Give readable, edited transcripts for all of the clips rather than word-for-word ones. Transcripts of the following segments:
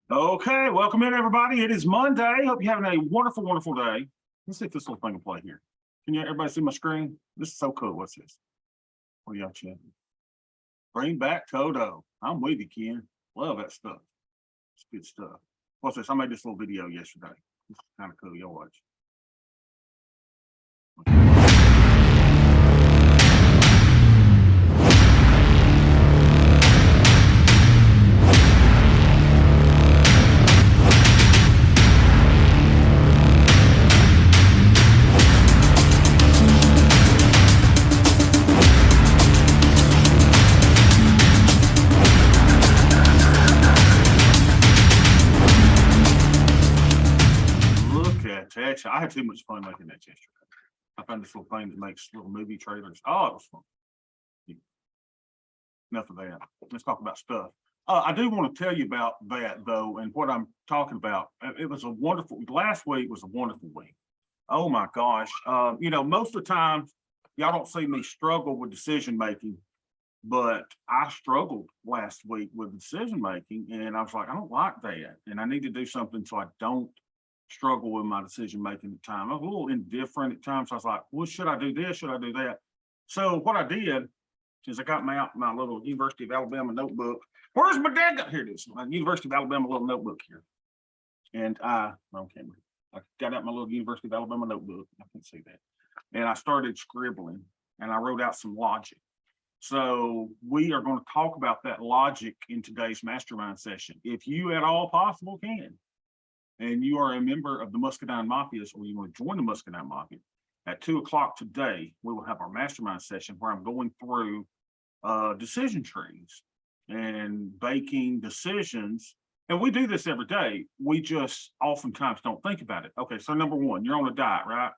Okay, welcome in everybody. It is Monday. Hope you're having a wonderful, wonderful day. Let's see if this little thing will play here. Can you everybody see my screen? This is so cool. What's this? What are y'all chatting? Bring back Toto. I'm with you, Ken. Love that stuff. It's good stuff. What's this? I made this little video yesterday. It's kind of cool. You'll watch. Actually, I had too much fun making that yesterday. I found this little thing that makes little movie trailers. Oh, it was fun. Enough of that. Let's talk about stuff. I do want to tell you about that though, and what I'm talking about. It was a wonderful. Last week was a wonderful week. Oh my gosh. Most of the time, y'all don't see me struggle with decision making, but I struggled last week with decision making, and I was like, I don't like that, and I need to do something so I don't struggle with my decision making at time. I was a little indifferent at times. So I was like, well, should I do this? Should I do that? So what I did is I got my little University of Alabama notebook. Where's my dad? Here it is. My University of Alabama little notebook here. And I got out my little University of Alabama notebook. I can see that. And I started scribbling and I wrote out some logic. So we are going to talk about that logic in today's mastermind session. If you at all possible can, and you are a member of the Muscadine Mafias, or you want to join the Muscadine Mafia, at 2:00 today, we will have our mastermind session where I'm going through decision trees and baking decisions. And we do this every day. We just oftentimes don't think about it. Okay, so number one, you're on a diet, right?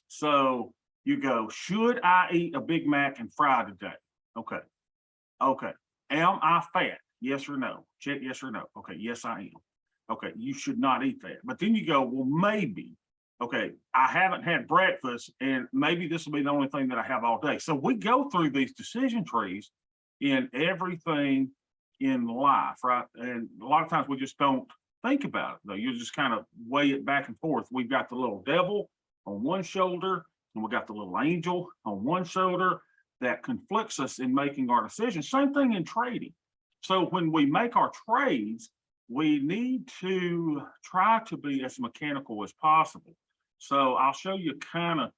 So you go, should I eat a Big Mac and fry today? Okay. Okay. Am I fat? Yes or no? Check yes or no. Okay, yes, I am. Okay, you should not eat that. But then you go, well, maybe, okay, I haven't had breakfast and maybe this will be the only thing that I have all day. So we go through these decision trees in everything in life, right? And a lot of times we just don't think about it, though. You just kind of weigh it back and forth. We've got the little devil on one shoulder and we got the little angel on one shoulder that conflicts us in making our decisions. Same thing in trading. So when we make our trades, we need to try to be as mechanical as possible. So I'll show you kind of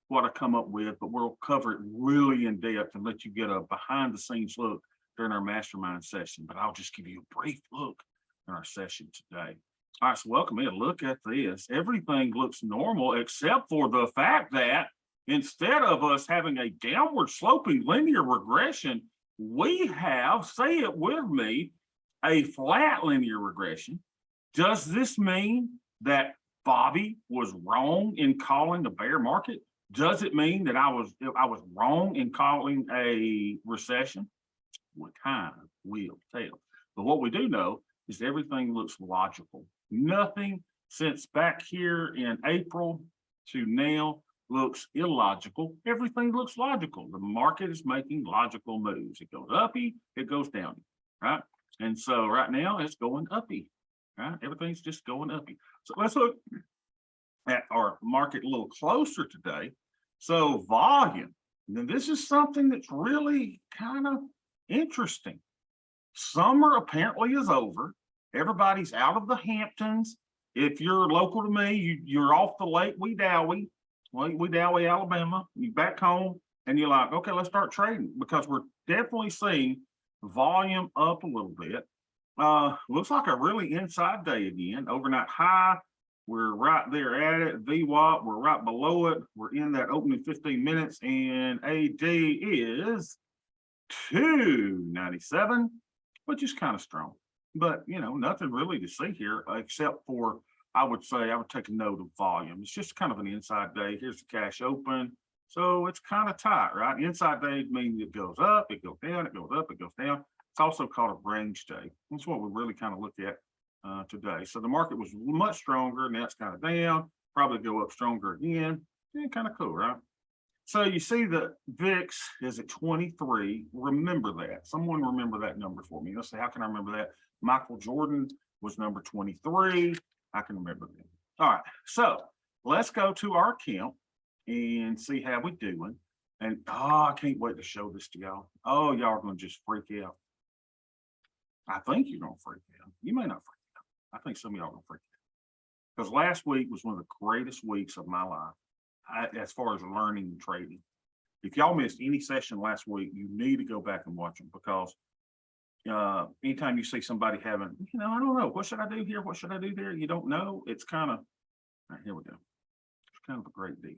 what I come up with, but we'll cover it really in depth and let you get a behind the scenes look during our mastermind session. But I'll just give you a brief look in our session today. All right, so welcome in. Look at this. Everything looks normal except for the fact that instead of us having a downward sloping linear regression, we have, say it with me, a flat linear regression. Does this mean that Bobby was wrong in calling a bear market? Does it mean that I was wrong in calling a recession? Well, time will tell. But what we do know is everything looks logical. Nothing since back here in April to now looks illogical. Everything looks logical. The market is making logical moves. It goes uppy, it goes down, right? And so right now it's going uppy, right? Everything's just going uppy. So let's look at our market a little closer today. So volume, and this is something that's really kind of interesting. Summer apparently is over. Everybody's out of the Hamptons. If you're local to me, you're off the Lake Wedowee, Alabama. You back home and you're like, okay, let's start trading because we're definitely seeing volume up a little bit. Looks like a really inside day again. Overnight high, we're right there at it. VWAP, we're right below it. We're in that opening 15 minutes, and AD is 297, which is kind of strong. But nothing really to see here except for I would take a note of volume. It's just kind of an inside day. Here's the cash open. So it's kind of tight, right? Inside days mean it goes up, it goes down, it goes up, it goes down. It's also called a range day. That's what we really kind of look at today. So the market was much stronger. Now it's kind of down, probably go up stronger again. Yeah, kind of cool, right? So you see the VIX is at 23. Remember that. Someone remember that number for me. Let's say, how can I remember that? Michael Jordan was number 23. I can remember that. All right, so let's go to our account and see how we're doing. And I can't wait to show this to y'all. Oh, y'all are gonna just freak out. I think you're gonna freak out. You may not freak out. I think some of y'all are gonna freak out. Because last week was one of the greatest weeks of my life as far as learning and trading. If y'all missed any session last week, you need to go back and watch them because anytime you see somebody having, I don't know, what should I do here? What should I do there? You don't know. It's kind of, all right, here we go. It's kind of a great deal.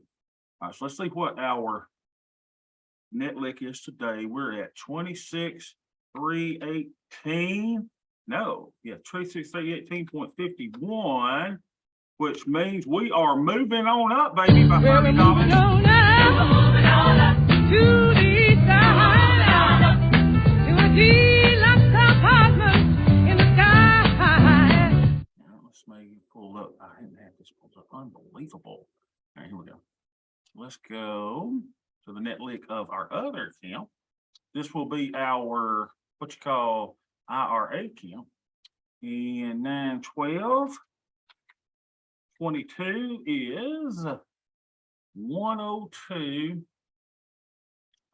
All right, so let's see what our net lick is today. We're at 26,318. No, yeah, 26,318.51. Which means we are moving on up, baby, by $30. We're moving on up to the side, to a deluxe apartment in the sky. Now, let's maybe pull up. I didn't have this pulled up. Unbelievable. All right, here we go. Let's go to the net lick of our other account. This will be our, what you call, IRA account. And 912. 22 is 102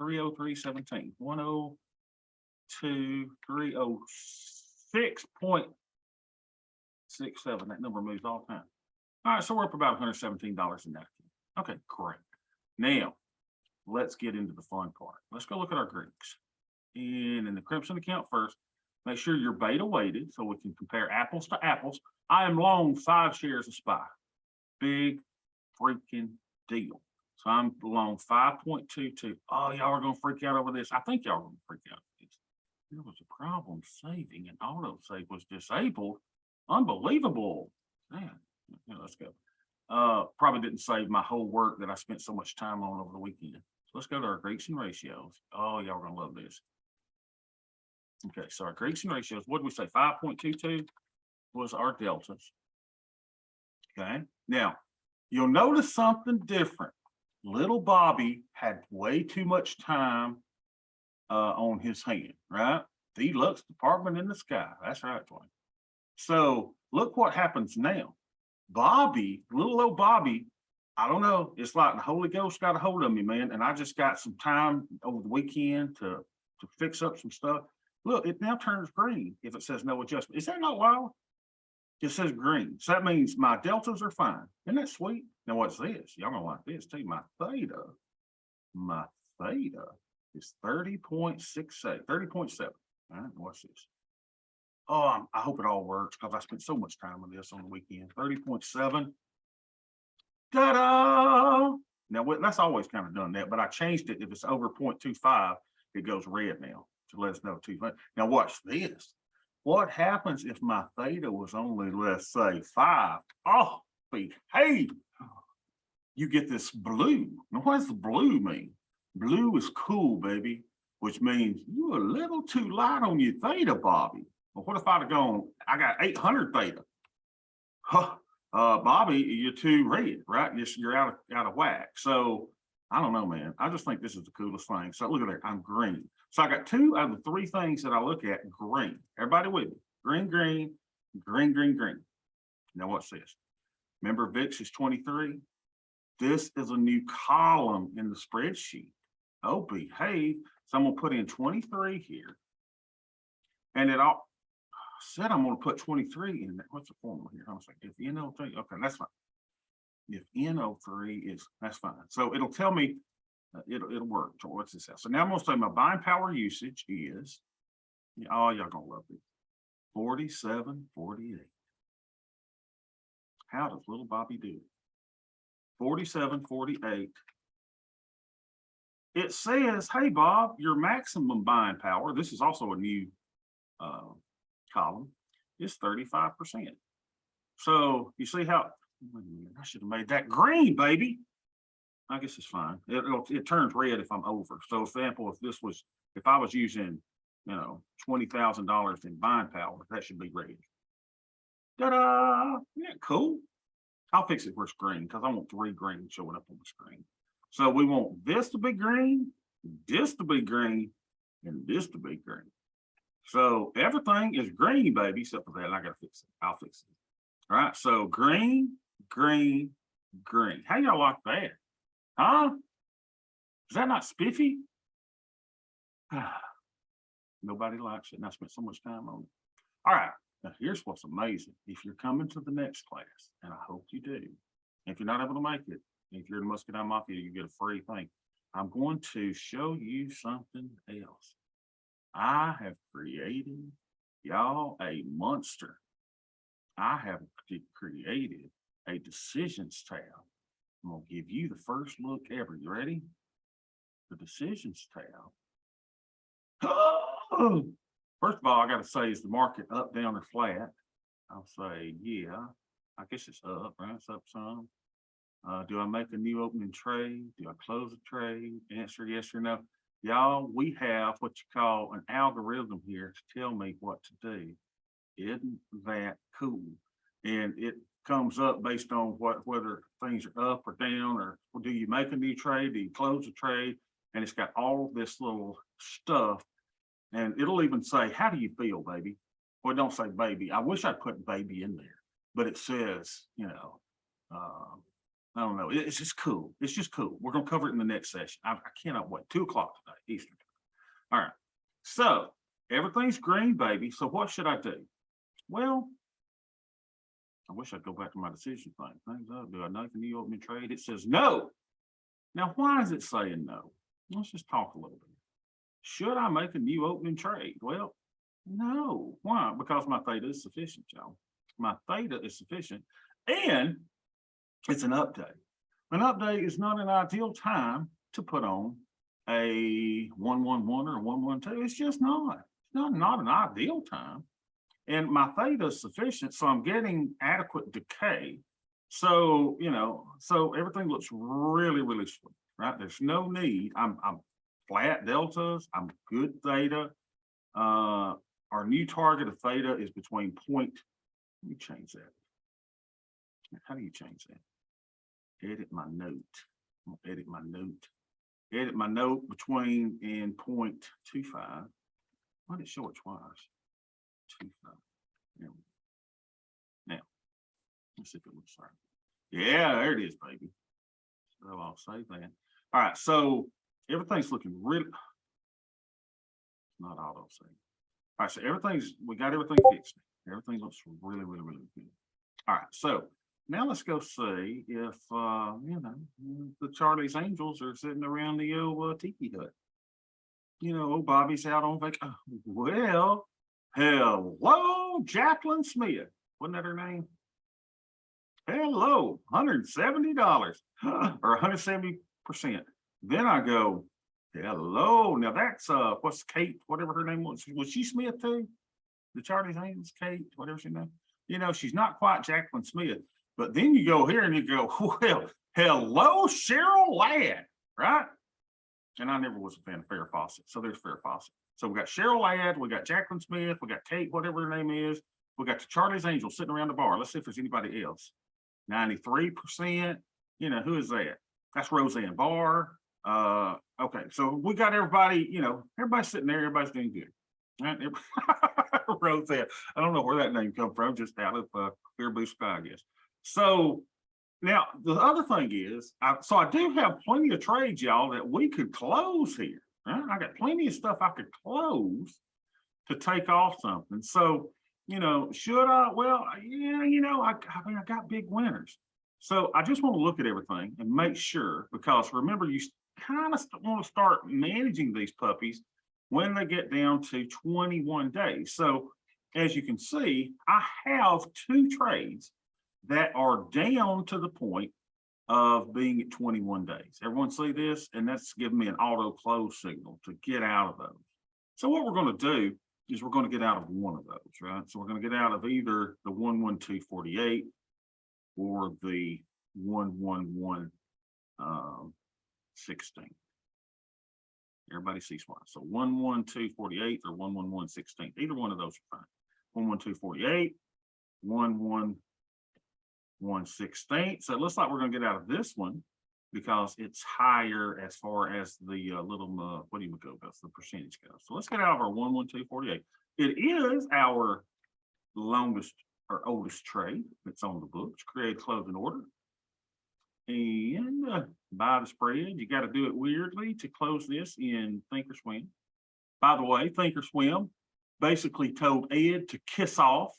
303.17. 102 306.67. That number moves all the time. All right, so we're up about $117 in that. Okay, great. Now let's get into the fun part. Let's go look at our Greeks. And in the Crimson account first, make sure you're beta weighted so we can compare apples to apples. I am long 5 shares of SPY. Big freaking deal. So I'm long 5.22. Oh, y'all are going to freak out over this. I think y'all are going to freak out over this. There was a problem saving and autosave was disabled. Unbelievable. Man, let's go. Probably didn't save my whole work that I spent so much time on over the weekend. So let's go to our Greeks and ratios. Oh, y'all are going to love this. Okay, so our Greeks and ratios, what did we say? 5.22 was our deltas. Okay, now you'll notice something different. Little Bobby had way too much time on his hand, right? Deluxe apartment in the sky. That's right, Dwayne. So look what happens now. Bobby, little old Bobby, I don't know. It's like the Holy Ghost got a hold of me, man. And I just got some time over the weekend to fix up some stuff. Look, it now turns green if it says no adjustment. Is that not wild? It says green. So that means my deltas are fine. Isn't that sweet? Now what's this? Y'all gonna like this too. My theta is 30.68, 30.7. All right, what's this? Oh, I hope it all works because I spent so much time on this on the weekend. 30.7. Ta-da! Now that's always kind of done that, but I changed it. If it's over 0.25, it goes red now to let us know 200. Now watch this. What happens if my theta was only, let's say, 5? Oh, behave. You get this blue. Now, what does the blue mean? Blue is cool, baby, which means you're a little too light on your theta, Bobby. Well, what if I'd have gone, I got 800 theta? Huh, Bobby, you're too red, right? You're out of whack. So I don't know, man. I just think this is the coolest thing. So look at that. I'm green. So I got 2 out of the 3 things that I look at green. Everybody with me? Green, green, green, green, green. Now what's this? Remember VIX is 23? This is a new column in the spreadsheet. Oh, behave. So I'm going to put in 23 here. And it all said I'm going to put 23 in there. What's the formula here? I was like, if NO3, okay, that's fine. If NO3 is, that's fine. So it'll tell me, it'll work. So what's this? So now I'm going to say my buying power usage is, oh, y'all going to love it. 47.48. How does little Bobby do it? 47.48. It says, hey, Bob, your maximum buying power, this is also a new column, is 35%. So you see how, I should have made that green, baby. I guess it's fine. It turns red if I'm over. So for example, if I was using, $20,000 in buying power, that should be red. Ta-da! Yeah, cool. I'll fix it where it's green because I want 3 green showing up on the screen. So we want this to be green, this to be green, and this to be green. So everything is green, baby, except for that. And I gotta fix it. I'll fix it. All right. So green, green, green. How y'all like that? Huh? Is that not spiffy? Nobody likes it. And I spent so much time on it. All right. Now here's what's amazing. If you're coming to the next class, and I hope you do, if you're not able to make it, if you're in Muscadine Mafia, you get a free thing. I'm going to show you something else. I have created, y'all, a monster. I have created a decisions tab. I'm gonna give you the first look ever. You ready? The decisions tab. Oh! First of all, I gotta say, is the market up, down, or flat? I'll say, yeah. I guess it's up, right? It's up some. Do I make a new opening trade? Do I close a trade? Answer yes or no. Y'all, we have what you call an algorithm here to tell me what to do. Isn't that cool? And it comes up based on whether things are up or down, or do you make a new trade? Do you close a trade? And it's got all this little stuff. And it'll even say, how do you feel, baby? Well, don't say baby. I wish I'd put baby in there, but it says, I don't know. It's just cool. It's just cool. We're going to cover it in the next session. I cannot wait. 2:00 tonight, Eastern time. All right. So everything's green, baby. So what should I do? Well, I wish I'd go back to my decision thing. Things up. Do I make a new opening trade? It says no. Now, why is it saying no? Let's just talk a little bit. Should I make a new opening trade? Well, no. Why? Because my theta is sufficient, y'all. My theta is sufficient. And it's an update. An update is not an ideal time to put on a 111 or 112. It's just not. It's not an ideal time. And my theta is sufficient, so I'm getting adequate decay. So, so everything looks really, really sweet, right? There's no need. I'm flat deltas. I'm good theta. Our new target of theta is between point. Let me change that. How do you change that? Edit my note. I'm gonna edit my note. Edit my note between and 0.25. Why did it show it twice? 25. Now, let's see if it looks right. Yeah, there it is, baby. So I'll save that. All right, so everything's looking really not auto save. All right, so we got everything fixed. Everything looks really, really, really good. All right, so now let's go see if the Charlie's Angels are sitting around the old tiki hut. Old Bobby's out on vacation. Well, hello, Jacqueline Smith. Wasn't that her name? Hello, $170 or 170%. Then I go, hello. Now that's what's Kate, whatever her name was. Was she Smith too? The Charlie's Angels, Kate, whatever she name. She's not quite Jacqueline Smith. But then you go here and you go, well, hello, Cheryl Ladd, right? And I never was a fan of Farrah Fawcett. So there's Farrah Fawcett. So we got Cheryl Ladd, we got Jacqueline Smith, we got Kate, whatever her name is. We got the Charlie's Angels sitting around the bar. Let's see if there's anybody else. 93%. Who is that? That's Roseanne Barr. Okay, so we got everybody, everybody's sitting there, everybody's doing good. Right? Roseanne. I don't know where that name come from, just out of clear blue sky, I guess. So now the other thing is, I do have plenty of trades, y'all, that we could close here. Right? I got plenty of stuff I could close to take off something. So, should I? Well, yeah, I got big winners. So I just want to look at everything and make sure, because remember, you kind of want to start managing these puppies when they get down to 21 days. So as you can see, I have 2 trades that are down to the point of being at 21 days. Everyone see this? And that's giving me an auto close signal to get out of those. So what we're going to do is we're going to get out of one of those, right? So we're going to get out of either the 11248 or the 11116. Everybody sees why. So 11248 or 11116. Either one of those are fine. 11248, 11116. So it looks like we're going to get out of this one because it's higher as far as the little what do you go? That's the percentage goes. So let's get out of our 11248. It is our longest or oldest trade that's on the books, create closing order. And buy the spread. You got to do it weirdly to close this in Thinkorswim. By the way, Thinkorswim basically told Ed to kiss off.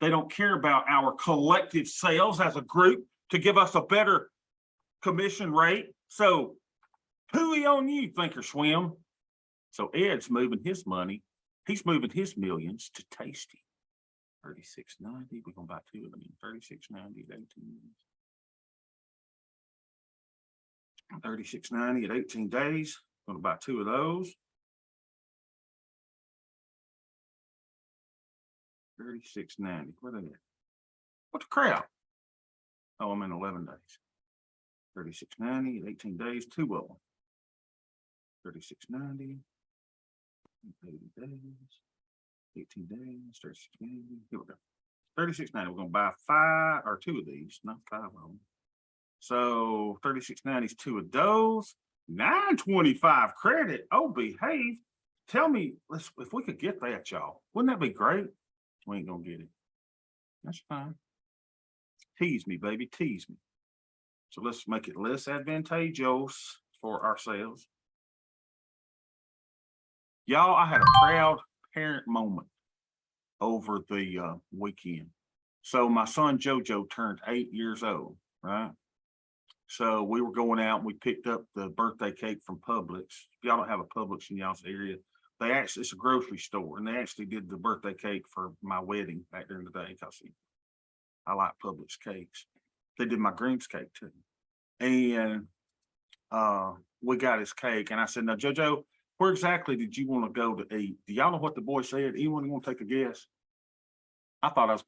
They don't care about our collective sales as a group to give us a better commission rate. So pooey on you, Thinkorswim. So Ed's moving his money. He's moving his millions to Tasty. 36.90. We're gonna buy two of them. 36.90 at 18. 36.90 at 18 days. Gonna buy two of those. 36.90. Where they at? What the crap? Oh, I'm in 11 days. 36.90 at 18 days. Two of them. 36.90. 80 days. 18 days. 36.90. Here we go. 36.90. We're gonna buy five or two of these, not five of them. So 36.90 is two of those. 9.25 credit. Oh, behave. Tell me, if we could get that, y'all. Wouldn't that be great? We ain't gonna get it. That's fine. Tease me, baby. Tease me. So let's make it less advantageous for ourselves. Y'all, I had a proud parent moment over the weekend. So my son Jojo turned 8 years old, right? So we were going out and we picked up the birthday cake from Publix. If y'all don't have a Publix in y'all's area, it's a grocery store, and they actually did the birthday cake for my wedding back during the day because I like Publix cakes. They did my groom's cake too. And we got his cake, and I said, now Jojo, where exactly did you want to go to eat? Do y'all know what the boy said? Anyone want to take a guess? I thought I was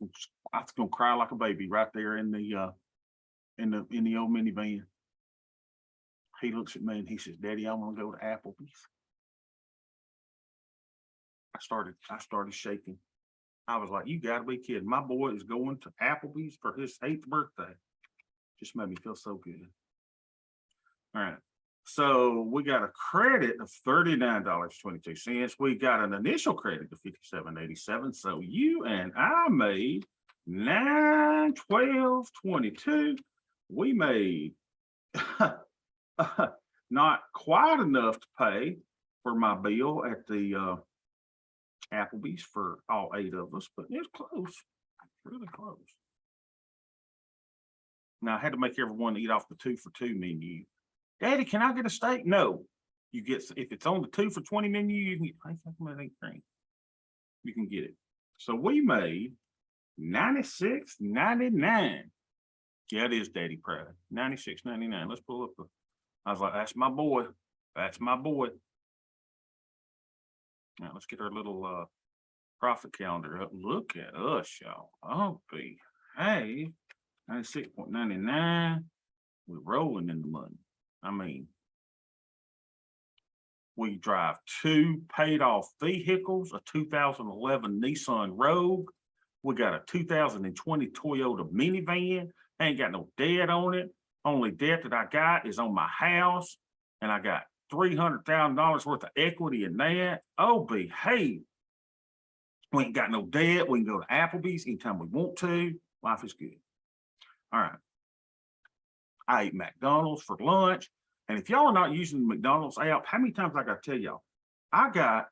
gonna cry like a baby right there in the old minivan. He looks at me and he says, Daddy, I want to go to Applebee's. I started shaking. I was like, you gotta be kidding. My boy is going to Applebee's for his 8th birthday. Just made me feel so good. All right. So we got a credit of $39.22. We got an initial credit of $57.87. So you and I made $9.12.22. We made not quite enough to pay for my bill at the Applebee's for all 8 of us, but it's close, really close. Now I had to make everyone eat off the 2 for $2 menu. Daddy, can I get a steak? No, you get, if it's on the 2 for $20 menu, you can get, you can get it. So we made $96.99. Yeah, it is Daddy proud. $96.99. Let's pull up the, I was like, that's my boy. That's my boy. Now let's get our little profit calendar up. Look at us, y'all. Oh, behave. 96.99. We're rolling in the money. I mean, we drive 2 paid off vehicles, a 2011 Nissan Rogue. We got a 2020 Toyota minivan. Ain't got no debt on it. Only debt that I got is on my house. And I got $300,000 worth of equity in that. Oh, behave. We ain't got no debt. We can go to Applebee's anytime we want to. Life is good. All right. I ate McDonald's for lunch. And if y'all are not using the McDonald's app, how many times I got to tell y'all? I got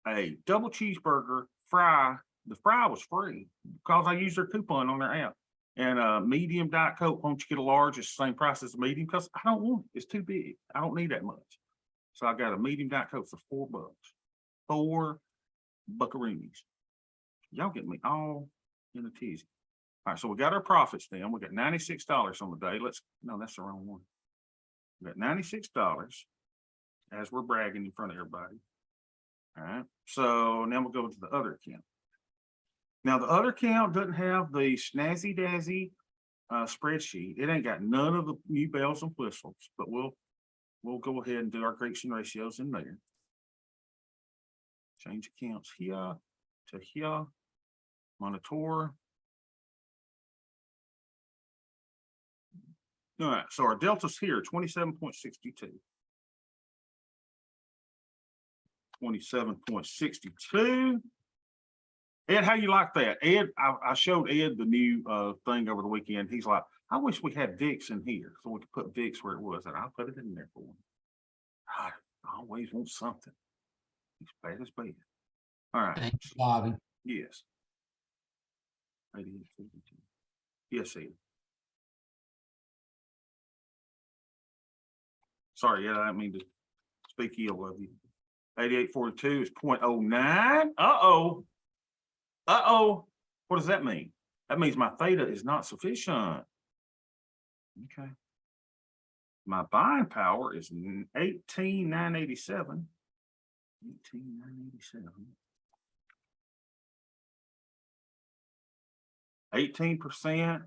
a double cheeseburger fry. The fry was free because I used their coupon on their app. And a medium Diet Coke, won't you get a large? It's the same price as a medium because I don't want it. It's too big. I don't need that much. So I got a medium Diet Coke for $4. 4 buckaroonies. Y'all get me all in a tizzy. All right, so we got our profits then. We got $96 on the day. No, that's the wrong one. We got $96 as we're bragging in front of everybody. All right, so now we'll go to the other account. Now the other account doesn't have the snazzy dazzy spreadsheet. It ain't got none of the new bells and whistles, but we'll go ahead and do our Greeks and ratios in there. Change accounts here to here. Monitor. All right, so our delta's here, 27.62. 27.62. Ed, how you like that? Ed, I showed Ed the new thing over the weekend. He's like, I wish we had VIX in here so we could put VIX where it was, and I'll put it in there for him. I always want something. He's bad as bad. All right. Thank you, Bobby. Yes. 88.42. Yes, Ed. Sorry, Ed, I didn't mean to speak ill of you. 88.42 is 0.09. Uh-oh. Uh-oh. What does that mean? That means my theta is not sufficient. Okay. My buying power is 18,987. 18,987. 18%,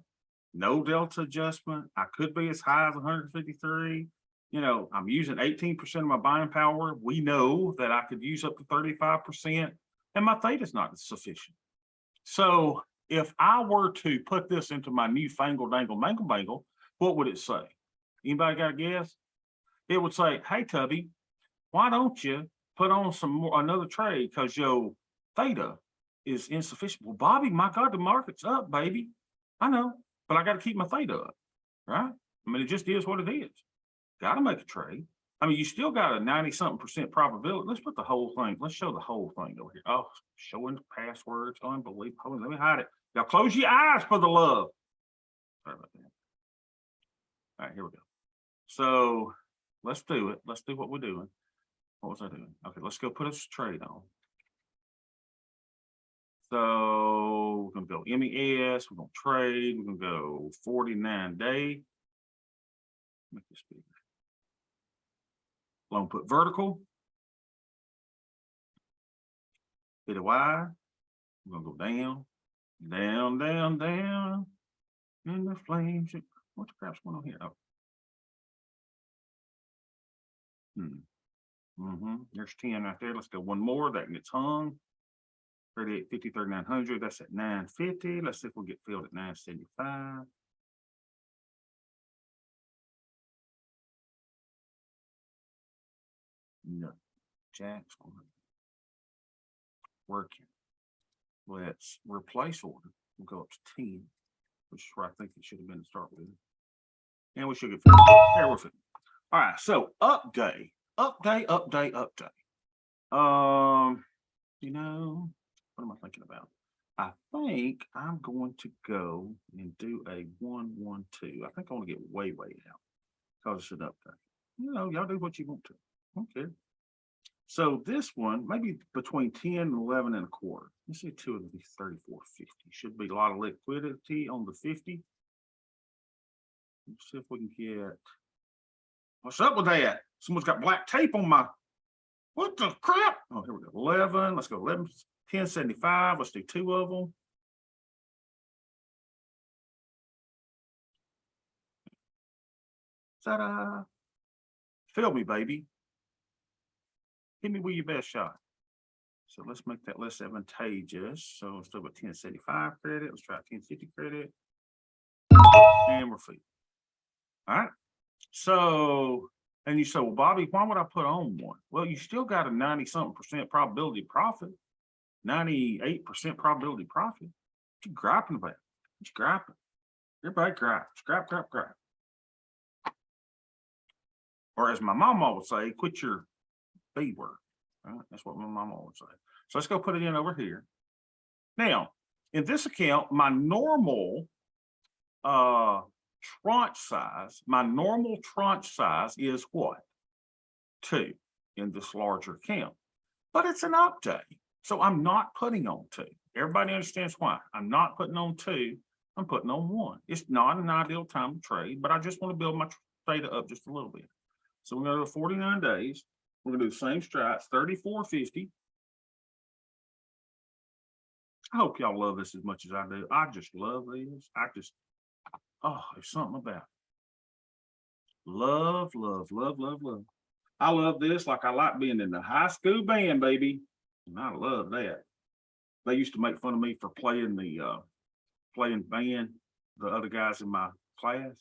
no delta adjustment. I could be as high as 153. You know, I'm using 18% of my buying power. We know that I could use up to 35%, and my theta is not sufficient. So if I were to put this into my new fangle dangle mangle bangle, what would it say? Anybody got a guess? It would say, hey, Tubby, why don't you put on some more, another trade, because your theta is insufficient. Well, Bobby, my God, the market's up, baby. I know, but I got to keep my theta up, right? I mean, it just is what it is. Got to make a trade. I mean, you still got a 90-something% probability. Let's put the whole thing. Let's show the whole thing over here. Oh, showing passwords. Unbelievable. Hold on, let me hide it. Now close your eyes for the love. Sorry about that. All right, here we go. So let's do it. Let's do what we're doing. What was I doing? Okay, let's go put a trade on. So we're gonna go MES, we're gonna trade, we're gonna go 49-day. Make this bigger. Long put vertical. Hit a Y. We're gonna go down, down, down, down. And the flames. What the crap's going on here? Oh. There's 10 right there. Let's go one more. That gets hung. 3850, 3900. That's at 950. Let's see if we'll get filled at 975. No, Jack's going to work here. Let's replace order. We'll go up to 10, which is where I think it should have been to start with. And we should get filled. There we're filled. All right, so update. You know, what am I thinking about? I think I'm going to go and do a 112. I think I want to get way out because it's an update. You know, y'all do what you want to. Okay. So this one, maybe between 10 and 11 and a quarter. Let's see, two of these 34.50. Should be a lot of liquidity on the 50. Let's see if we can get. What's up with that? Someone's got black tape on my. What the crap? Oh, here we go. 11. Let's go 11, 10.75. Let's do two of them. Ta-da. Fill me, baby. Hit me with your best shot. So let's make that less advantageous. So let's do a 10.75 credit. Let's try 10.50 credit. And we're free. All right. So, and you say, well, Bobby, why would I put on one? Well, you still got a 90-something% probability profit, 98% probability profit. What you griping about? What you griping? Everybody gripe. Scrap. Or as my mama would say, quit your B word. Right? That's what my mama would say. So let's go put it in over here. Now, in this account, my normal tranche size, is what? 2 in this larger account. But it's an update. So I'm not putting on 2. Everybody understands why. I'm not putting on 2. I'm putting on 1. It's not an ideal time to trade, but I just want to build my theta up just a little bit. So we're going to do 49 days. We're going to do the same strikes, 34.50. I hope y'all love this as much as I do. I just love this. Oh, there's something about it. Love. I love this like I like being in the high school band, baby. And I love that. They used to make fun of me for playing band, the other guys in my class.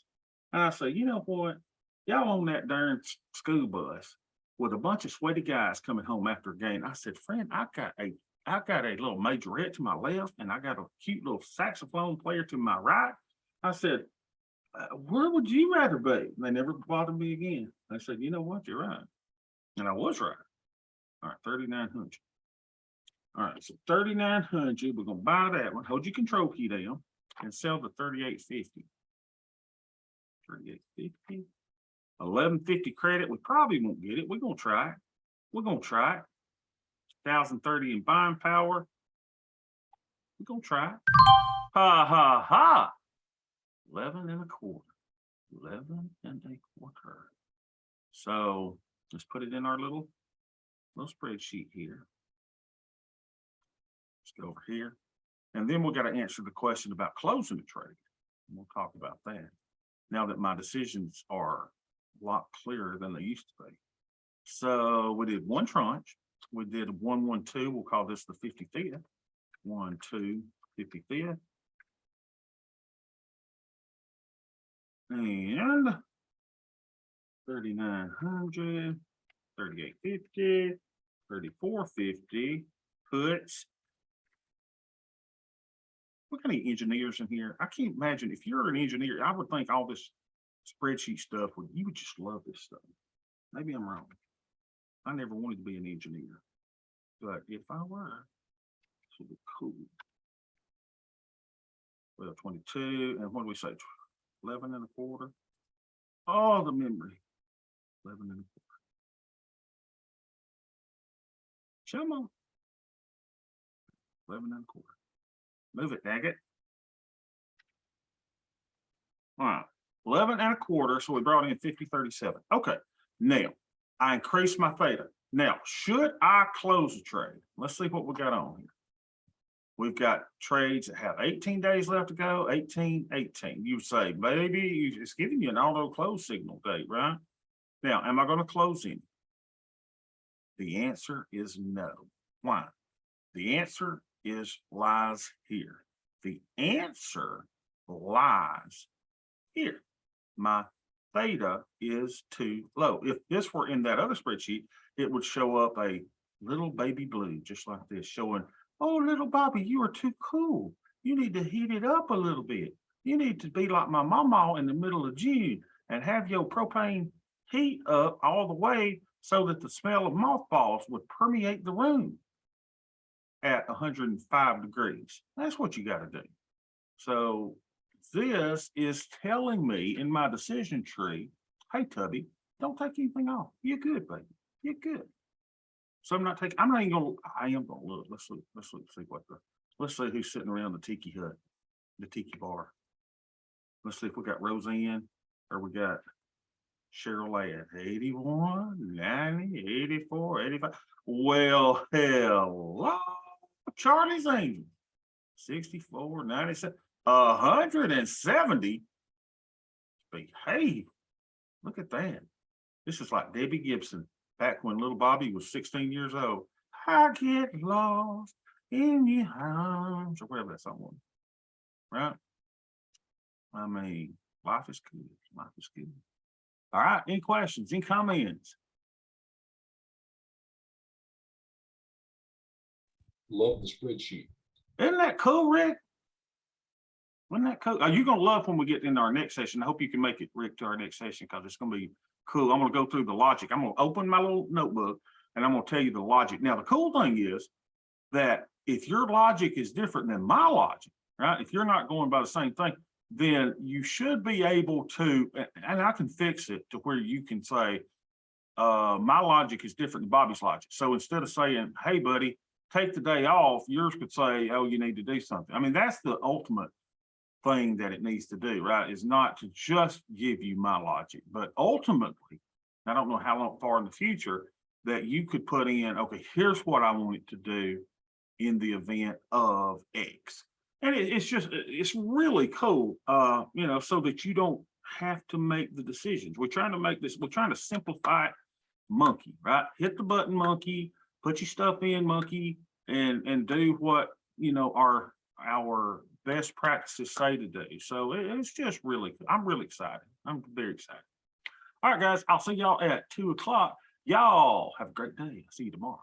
And I say, you know what? Y'all on that darn school bus with a bunch of sweaty guys coming home after a game. I said, friend, I got a I got a little majorette to my left and I got a cute little saxophone player to my right. I said, where would you rather be? And they never bothered me again. I said, you know what, you're right. And I was right. All right, 3,900. All right, so 3,900, we're gonna buy that one. Hold your control key down and sell the 3,850. 3,850. 1150 credit. We probably won't get it. We're gonna try it. We're gonna try it. 1,030 in buying power. We're gonna try it. Ha ha ha. 11 and a quarter. 11 and a quarter. So let's put it in our little spreadsheet here. Let's go over here. And then we got to answer the question about closing the trade. And we'll talk about that now that my decisions are a lot clearer than they used to be. So we did one tranche. We did 112. We'll call this the 55th. 1, 2, 55th. And 3,900, 3,850, 3,450 puts. Look at any engineers in here. I can't imagine if you're an engineer, I would think all this spreadsheet stuff you would just love this stuff. Maybe I'm wrong. I never wanted to be an engineer, but if I were, this would be cool. Well, 22, and what do we say? 11 and a quarter. Oh, the memory. 11 and a quarter. Come on. 11 and a quarter. Move it, daggett. All right. 11 and a quarter. So we brought in 50.37. Okay. Now I increased my theta. Now, should I close the trade? Let's see what we got on here. We've got trades that have 18 days left to go, 18. You say, baby, it's giving you an auto close signal date, right? Now, am I going to close in? The answer is no. Why? The answer lies here. The answer lies here. My theta is too low. If this were in that other spreadsheet, it would show up a little baby blue, just like this, showing, oh, little Bobby, you are too cool. You need to heat it up a little bit. You need to be like my mama in the middle of June and have your propane heat up all the way so that the smell of mothballs would permeate the room at 105 degrees. That's what you got to do. So this is telling me in my decision tree, hey, Tubby, don't take anything off. You're good, baby. You're good. So I'm not even gonna, I am gonna look. Let's see who's sitting around the tiki hut, the tiki bar. Let's see if we got Roseanne or we got Cheryl Ladd. 81, 90, 84, 85. Well, hello, Charlie's Angel. 64, 97, 170. Behave. Look at that. This is like Debbie Gibson back when little Bobby was 16 years old. I get lost in your arms, or whatever that song was. Right? I mean, life is good. Life is good. All right. Any questions? Any comments? Love the spreadsheet. Isn't that cool, Rick? Isn't that cool? Are you going to love when we get into our next session? I hope you can make it, Rick, to our next session because it's going to be cool. I'm going to go through the logic. I'm going to open my little notebook and I'm going to tell you the logic. Now, the cool thing is that if your logic is different than my logic, right? If you're not going by the same thing, then you should be able to, and I can fix it to where you can say, my logic is different than Bobby's logic. So instead of saying, hey, buddy, take the day off, yours could say, oh, you need to do something. I mean, that's the ultimate thing that it needs to do, right? Is not to just give you my logic, but ultimately, I don't know how long far in the future that you could put in, okay, here's what I want it to do in the event of X. And it's really cool, you know, so that you don't have to make the decisions. We're trying to simplify it, monkey, right? Hit the button, monkey, put your stuff in, monkey, and do what, you know, our best practices say to do. So it's just really cool. I'm really excited. I'm very excited. All right, guys, I'll see y'all at 2 o'clock. Y'all have a great day. I'll see you tomorrow.